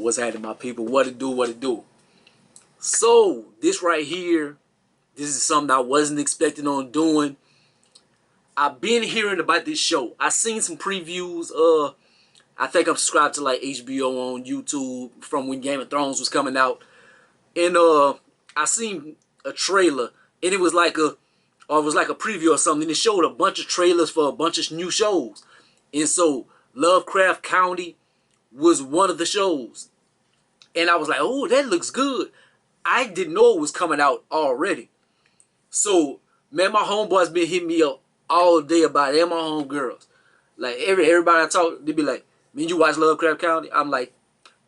What's happening, my people? What it do, what it do. So, this right here, this is something I wasn't expecting on doing. I've been hearing about this show. I seen some previews. I think I'm subscribed to like HBO on YouTube from when Game of Thrones was coming out. And I seen a trailer, and it was like a preview or something. And it showed a bunch of trailers for a bunch of new shows. And so Lovecraft County was one of the shows. And I was like, oh, that looks good. I didn't know it was coming out already. So, man, my homeboys been hitting me up all day about it, and my homegirls. Like, everybody I talk, they be like, man, you watch Lovecraft County? I'm like,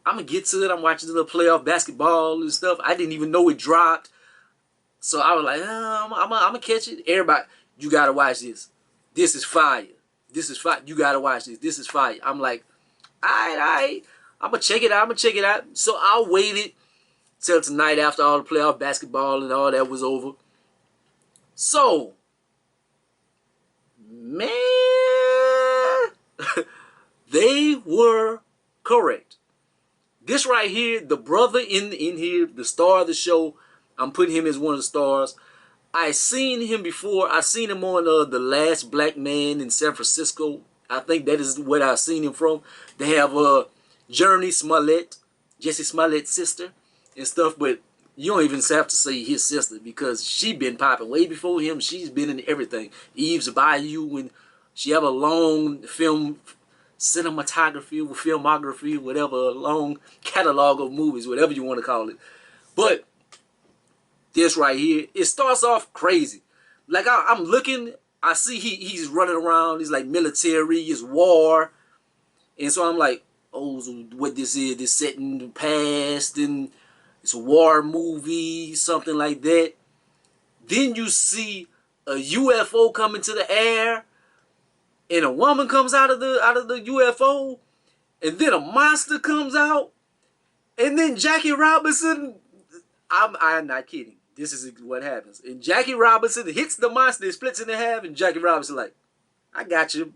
I'm going to get to it. I'm watching the little playoff basketball and stuff. I didn't even know it dropped. So I was like, I'm going to catch it. Everybody, you got to watch this. This is fire. This is fire. You got to watch this. This is fire. I'm like, all right. I'm going to check it out. I'm going to check it out. So I waited till tonight after all the playoff basketball and all that was over. So, man, they were correct. This right here, the brother in here, the star of the show, I'm putting him as one of the stars. I seen him before. I seen him on The Last Black Man in San Francisco. I think that is what I seen him from. They have Journey Smollett, Jesse Smollett's sister and stuff, but you don't even have to say his sister because she been popping way before him. She's been in everything. Eve's Bayou, and she have a long film cinematography, filmography, whatever, a long catalog of movies, whatever you want to call it. But this right here, it starts off crazy. Like I'm looking, I see he's running around. He's like military, it's war, and so I'm like, oh, so what this is? This set in the past, and it's a war movie, something like that. Then you see a UFO come into the air, and a woman comes out of the UFO, and then a monster comes out, and then Jackie Robinson. I'm not kidding. This is what happens. And Jackie Robinson hits the monster, it splits it in half, and Jackie Robinson like, I got you.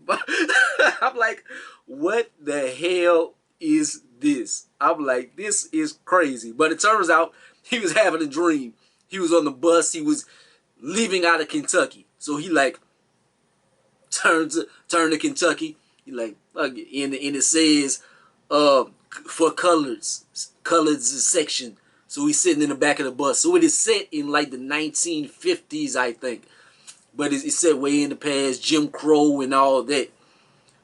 I'm like, what the hell is this? I'm like, this is crazy. But it turns out he was having a dream. He was on the bus. He was leaving out of Kentucky. So he like turned to Kentucky. He like, and it says for colored section. So he's sitting in the back of the bus. So it is set in like the 1950s, I think. But it's set way in the past, Jim Crow and all that.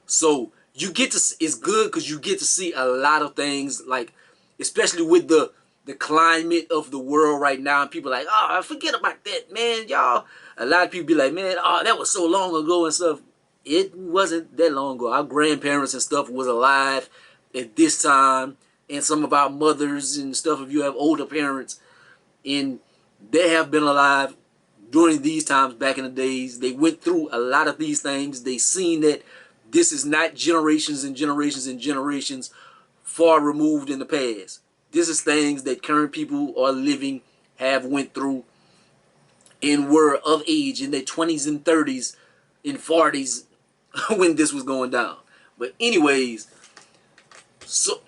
So you get to, it's good because you get to see a lot of things, like especially with the climate of the world right now. And people are like, oh, forget about that, man, y'all. A lot of people be like, man, oh, that was so long ago and stuff. It wasn't that long ago. Our grandparents and stuff was alive at this time, and some of our mothers and stuff, if you have older parents, and they have been alive during these times back in the days. They went through a lot of these things. They seen that this is not generations and generations and generations far removed in the past. This is things that current people are living, have went through, and were of age in their 20s and 30s and 40s when this was going down. But anyways, so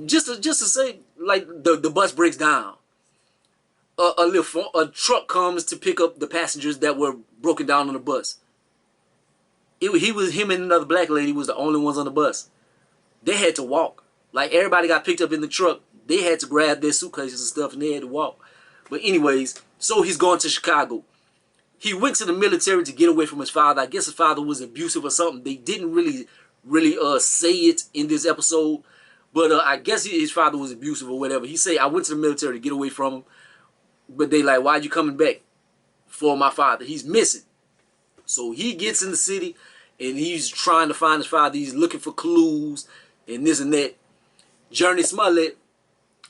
just to say, like the bus breaks down. A truck comes to pick up the passengers that were broken down on the bus. Him and another black lady was the only ones on the bus. They had to walk. Like everybody got picked up in the truck. They had to grab their suitcases and stuff, and they had to walk. But anyways, so he's going to Chicago. He went to the military to get away from his father. I guess his father was abusive or something. They didn't really say it in this episode, but I guess his father was abusive or whatever. He said, I went to the military to get away from him. But they like, why are you coming back for my father? He's missing. So he gets in the city and he's trying to find his father. He's looking for clues and this and that. Journey Smollett,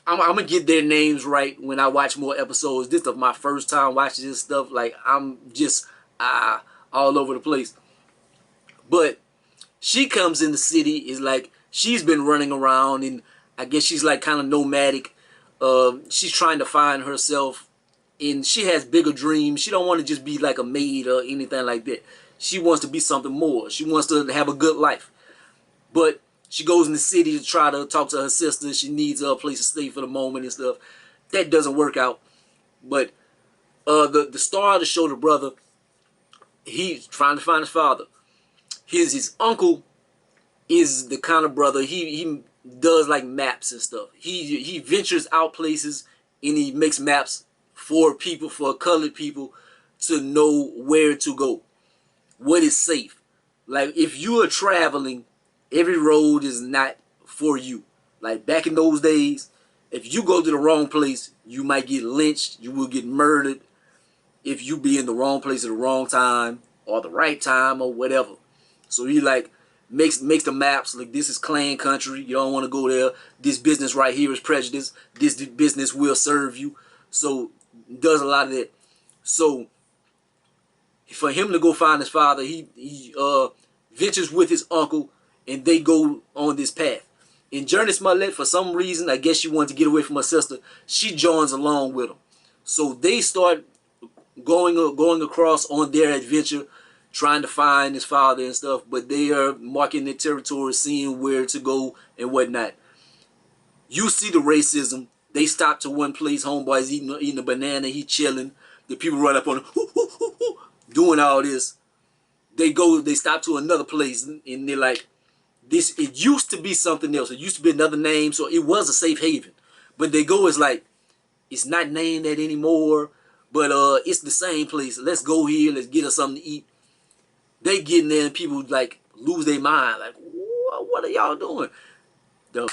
I'm going to get their names right when I watch more episodes. This is my first time watching this stuff. Like, I'm just all over the place. But she comes in the city, is like, she's been running around, and I guess she's like kind of nomadic. She's trying to find herself, and she has bigger dreams. She don't want to just be like a maid or anything like that. She wants to be something more. She wants to have a good life. But She goes in the city to try to talk to her sister. She needs a place to stay for the moment and stuff. That doesn't work out. But the star of the show, the brother, he's trying to find his father. His uncle is the kind of brother, he does like maps and stuff. He ventures out places and he makes maps for people, for colored people, to know where to go, what is safe. Like if you are traveling, every road is not for you. Like back in those days, if you go to the wrong place, you might get lynched, you will get murdered if you be in the wrong place at the wrong time or the right time or whatever. So he like makes the maps like this is Klan country. You don't want to go there. This business right here is prejudice. This business will serve you. So does a lot of that. So for him to go find his father, he ventures with his uncle, and they go on this path. And Journey Smollett, for some reason, I guess she wanted to get away from her sister, she joins along with him. So they start going across on their adventure, trying to find his father and stuff. But they are marking their territory, seeing where to go and whatnot. You see the racism. They stop to one place. Homeboy's eating a banana. He chilling. The people run up on him, doing all this. They stop to another place, and they're like, this. It used to be something else. It used to be another name, so it was a safe haven. But they go, it's like, it's not named that anymore, but it's the same place. Let's go here. Let's get us something to eat. They get in there, and people like lose their mind. Like, what are y'all doing? The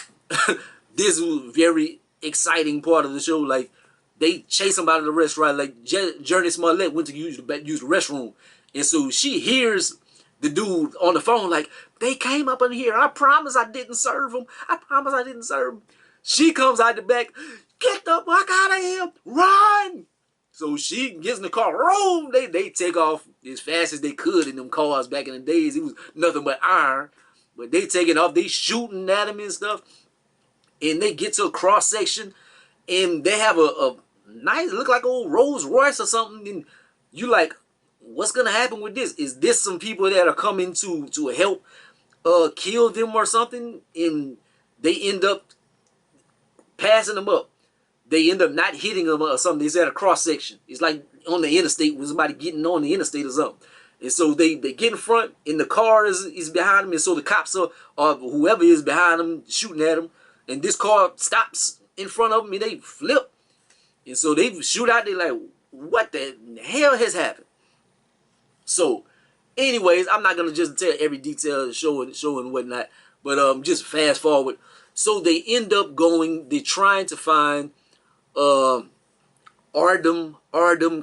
this was a very exciting part of the show. Like, they chase him out of the restaurant. Like, Journey Smollett went to use the restroom. And so she hears the dude on the phone like, they came up in here. I promise I didn't serve them. I promise I didn't serve them. She comes out the back. Get the fuck out of here. Run. So she gets in the car. Roll. They take off as fast as they could in them cars back in the days. It was nothing but iron. But they taking off. They shooting at him and stuff. And they get to a cross section. And they have a nice, look like old Rolls Royce or something. And you like, what's gonna happen with this? Is this some people that are coming to help kill them or something? And they end up passing them up. They end up not hitting them or something. It's at a cross section. It's like on the interstate with somebody getting on the interstate or something. And so they get in front, and the car is behind them. And so the cops or whoever is behind them shooting at them. And this car stops in front of them, and they flip. And so they shoot out. They're like, what the hell has happened? So, anyways, I'm not gonna just tell every detail of the show and whatnot, but just fast forward. So they end up going. They're trying to find Ardham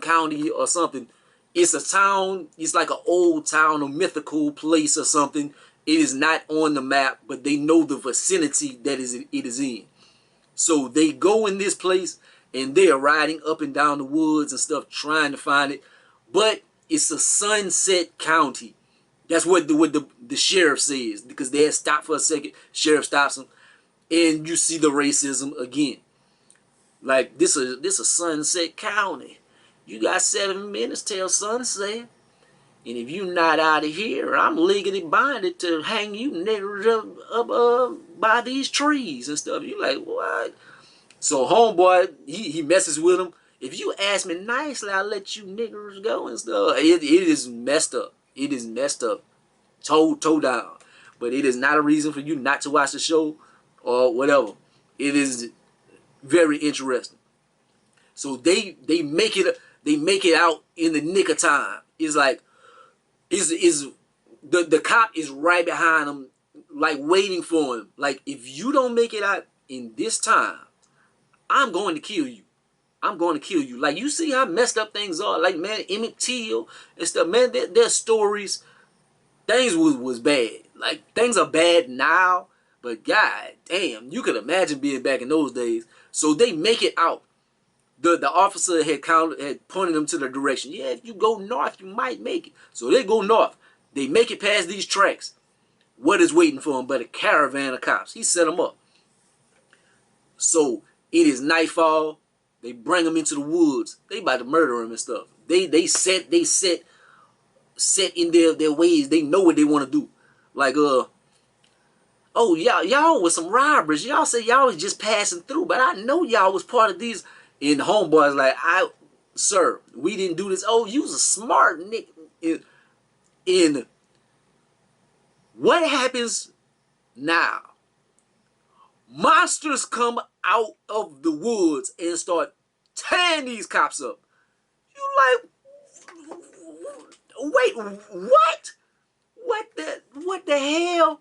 County or something. It's a town. It's like an old town, a mythical place or something. It is not on the map, but they know the vicinity that it is in. So they go in this place, and they are riding up and down the woods and stuff, trying to find it. But it's a Sunset County. That's what the sheriff says, because they had stopped for a second. Sheriff stops them, and you see the racism again. Like, this a Sunset County. You got 7 minutes till sunset, and if you not out of here, I'm legally binded to hang you niggers up by these trees and stuff. You like, what? So homeboy, he messes with him. If you ask me nicely, I'll let you niggers go and stuff. It is messed up. It is messed up. Toe down. But it is not a reason for you not to watch the show or whatever. It is very interesting. So they make it out in the nick of time. It's like the cop is right behind him, like waiting for him. Like, if you don't make it out in this time, I'm going to kill you. I'm going to kill you. Like, you see how messed up things are. Like, man, Emmett Till and stuff. Man, their stories, things was bad. Like, things are bad now, but god damn, you could imagine being back in those days. So they make it out. The officer had pointed them to the direction. Yeah, if you go north, you might make it. So they go north. They make it past these tracks. What is waiting for them but a caravan of cops? He set them up. So it is nightfall. They bring them into the woods. They about to murder him and stuff. They set in their ways. They know what they want to do. Like, oh, y'all was some robbers. Y'all said y'all was just passing through, but I know y'all was part of these. And the homeboy's like, sir, we didn't do this. Oh, you was a smart nigga. In what happens now? Monsters come out of the woods and start tearing these cops up. You like, wait, what? What the hell?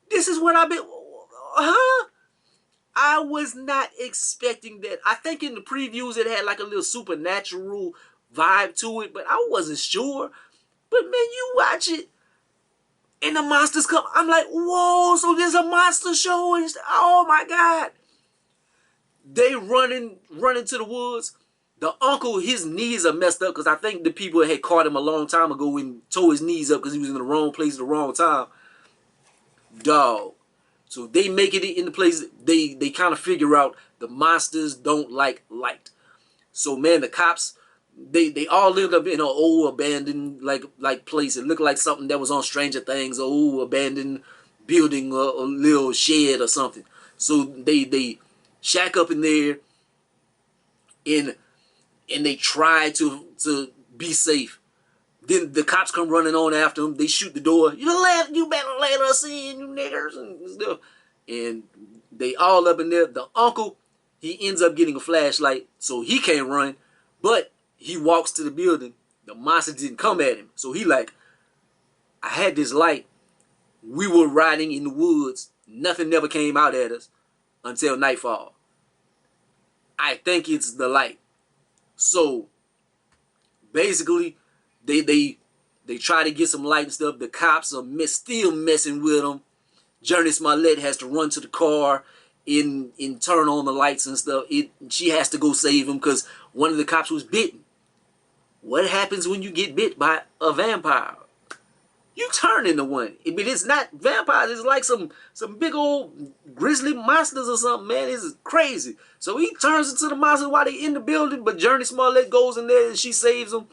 This is what I've been, huh? I was not expecting that. I think in the previews it had like a little supernatural vibe to it, but I wasn't sure. But man, you watch it and the monsters come. I'm like, whoa, so there's a monster show. And oh my God. They running to the woods. The uncle, his knees are messed up because I think the people had caught him a long time ago and tore his knees up because he was in the wrong place at the wrong time. Dog. So they make it in the place. They kind of figure out the monsters don't like light. So man, the cops, they all lived up in an old abandoned like place. It looked like something that was on Stranger Things, an old abandoned building, a little shed or something. So they shack up in there and they try to be safe. Then the cops come running on after them. They shoot the door. You better let us in, you niggers, and stuff. And they all up in there. The uncle, he ends up getting a flashlight, so he can't run. But he walks to the building. The monster didn't come at him. So he like, I had this light. We were riding in the woods. Nothing never came out at us until nightfall. I think it's the light. So basically, they try to get some light and stuff. The cops are still messing with them. Journey Smollett has to run to the car and turn on the lights and stuff. She has to go save him because one of the cops was bitten. What happens when you get bit by a vampire? You turn into one. But it's not vampires. It's like some big old grizzly monsters or something, man. It's crazy. So he turns into the monster while they in the building, but Journey Smollett goes in there and she saves him.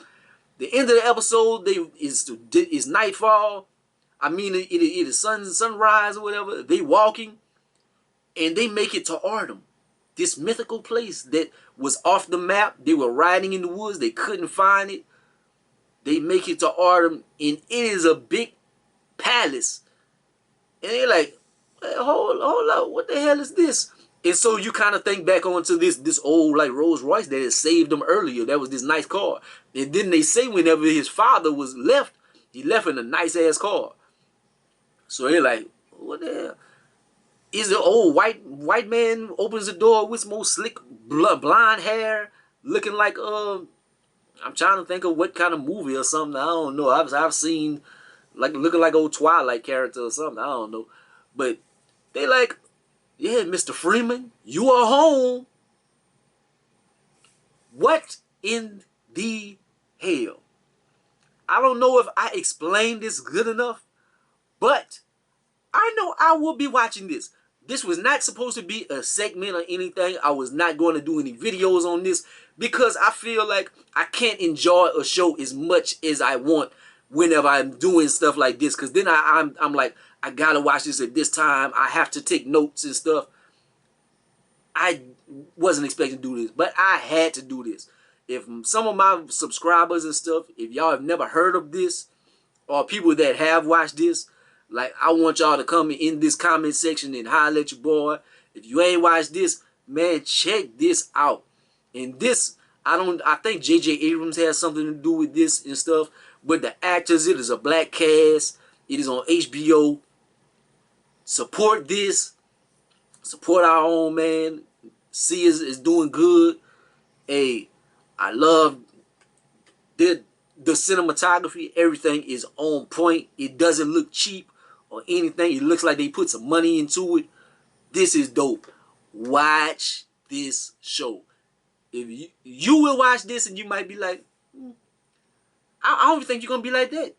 The end of the episode is nightfall. I mean, it is sunrise or whatever. They walking, and they make it to Ardham, this mythical place that was off the map. They were riding in the woods. They couldn't find it. They make it to Ardham, and it is a big palace. And they're like, hey, hold up, what the hell is this? And so you kind of think back onto this old like Rolls Royce that had saved them earlier. That was this nice car. And then they say whenever his father was left, he left in a nice ass car. So they're like, what the hell? Is the old white man opens the door with some old slick blonde hair, looking like I'm trying to think of what kind of movie or something. I don't know. I've seen like looking like old Twilight character or something. I don't know. But they like, yeah, Mr. Freeman, you are home. What in the hell? I don't know if I explained this good enough, but I know I will be watching this. This was not supposed to be a segment or anything. I was not going to do any videos on this because I feel like I can't enjoy a show as much as I want whenever I'm doing stuff like this. Because then I'm like, I got to watch this at this time. I have to take notes and stuff. I wasn't expecting to do this, but I had to do this. If some of my subscribers and stuff, if y'all have never heard of this, or people that have watched this, like, I want y'all to come in this comment section and holler at your boy. If you ain't watched this, man, check this out. And this, I think J.J. Abrams has something to do with this and stuff. But the actors, it is a black cast. It is on HBO. Support this. Support our own man. See is doing good. Hey, I love the cinematography. Everything is on point. It doesn't look cheap or anything. It looks like they put some money into it. This is dope. Watch this show. If you will watch this and you might be like, I don't think you're gonna be like that.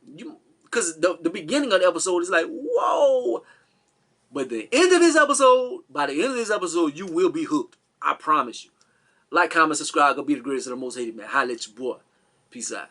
Because the beginning of the episode is like, whoa. But the end of this episode, by the end of this episode, you will be hooked. I promise you. Like, comment, subscribe. Go be the greatest and the most hated man. Holla at your boy. Peace out.